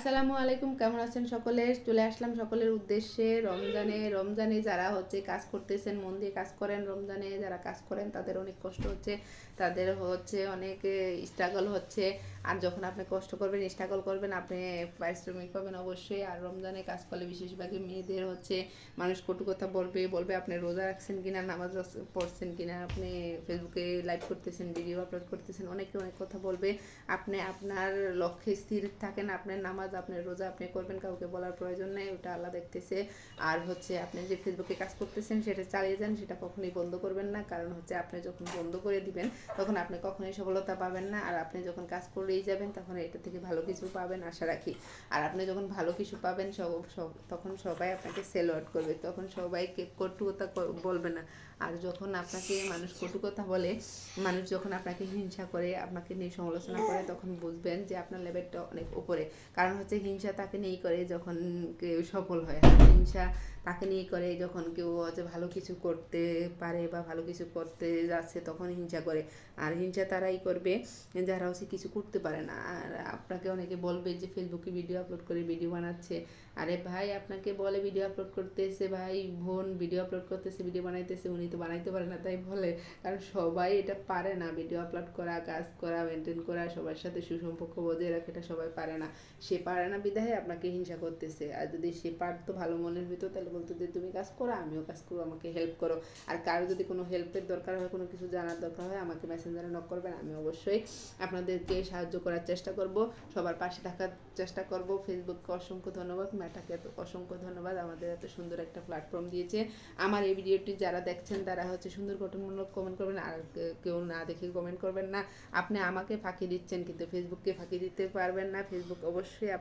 আসসালামু আলাইকুম, কেমন আছেন সকলে? চলে আসলাম সকলের উদ্দেশ্যে রমজানে যারা হচ্ছে কাজ করতেছেন, মন দিয়ে কাজ করেন। রমজানে যারা কাজ করেন তাদের অনেক কষ্ট হচ্ছে, তাদের হচ্ছে অনেক স্ট্রাগল হচ্ছে। আর যখন আপনি কষ্ট করবেন, স্ট্রাগল করবেন, আপনি পারিশ্রমিক পাবেন অবশ্যই। আর রমজানে কাজ করলে বেশিরভাগই মেয়েদের হচ্ছে মানুষ কটু কথা বলবে আপনি রোজা রাখছেন কিনা, নামাজ পড়ছেন কিনা, আপনি ফেসবুকে লাইভ করতেছেন, ভিডিও আপলোড করতেছেন, অনেকে অনেক কথা বলবে। আপনি আপনার লক্ষ্যে স্থির থাকেন, আপনার নামাজ, আপনার রোজা আপনি করবেন, কাউকে বলার প্রয়োজন নেই, ওটা আল্লাহ দেখতেছে। আর হচ্ছে আপনি যে ফেসবুকে কাজ করতেছেন সেটা চালিয়ে যান, সেটা কখনোই বন্ধ করবেন না। কারণ হচ্ছে আপনি যখন বন্ধ করে দিবেন তখন আপনি কখনোই সফলতা পাবেন না। আর আপনি যখন কাজ করেই যাবেন তখন এটা থেকে ভালো কিছু পাবেন আশা রাখি। আর আপনি যখন ভালো কিছু পাবেন তখন সবাই আপনাকে সেল আউট করবে, তখন সবাইকে কটু কথা বলবে না। আর যখন আপনাকে মানুষ কটু কথা বলে, মানুষ যখন আপনাকে হিংসা করে, আপনাকে নিয়ে সমালোচনা করে, তখন বুঝবেন যে আপনার লেভেলটা অনেক উপরে। কারণ হচ্ছে হিংসা তাকে নিয়েই করে যখন কেউ সফল হয়, আর হিংসা তাকে নিয়েই করে যখন কেউ হচ্ছে ভালো কিছু করতে পারে বা ভালো কিছু করতে যাচ্ছে, তখন হিংসা করে। আর হিংসা তারাই করবে যারা হচ্ছে কিছু করতে পারে না। আর আপনাকে অনেকে বলবে যে ফেসবুকে ভিডিও আপলোড করে ভিডিও বানাচ্ছে। আরে ভাই, আপনাকে বলে ভিডিও আপলোড করতেছে, ভাই বোন ভিডিও আপলোড করতেছে, ভিডিও বানাইতেছে, উনি তো বানাইতে পারে না তাই বলে। কারণ সবাই এটা পারে না, ভিডিও আপলোড করা, কাজ করা, মেনটেন করা, সবার সাথে সুসম্পর্ক বজায় রাখা, এটা সবাই পারে না। সে পারে না বিধায় আপনাকে হিংসা করতেছে। আর যদি সে পারতো ভালো মনের ভিতর, তাহলে বলতো যে তুমি কাজ করো, আমিও কাজ করবো, আমাকে হেল্প করো। আর কারো যদি কোনো হেল্পের দরকার হয়, কোনো কিছু জানার দরকার হয়, আমাকে মেসেঞ্জারে নক করবেন, আমি অবশ্যই আপনাদেরকে সাহায্য করার চেষ্টা করব, সবার পাশে থাকার চেষ্টা করব। ফেসবুককে অসংখ্য ধন্যবাদ, মেটাকে অসংখ্য ধন্যবাদ, আমাদের এত সুন্দর একটা প্ল্যাটফর্ম দিয়েছে। আমার এই ভিডিওটি যারা দেখছেন তারা হচ্ছে সুন্দর গঠনমূলক কমেন্ট করবেন, আর কেউ না দেখে কমেন্ট করবেন না। আপনি আমাকে ফাঁকি দিচ্ছেন কিন্তু ফেসবুককে ফাঁকি দিতে পারবেন না। ফেসবুক অবশ্যই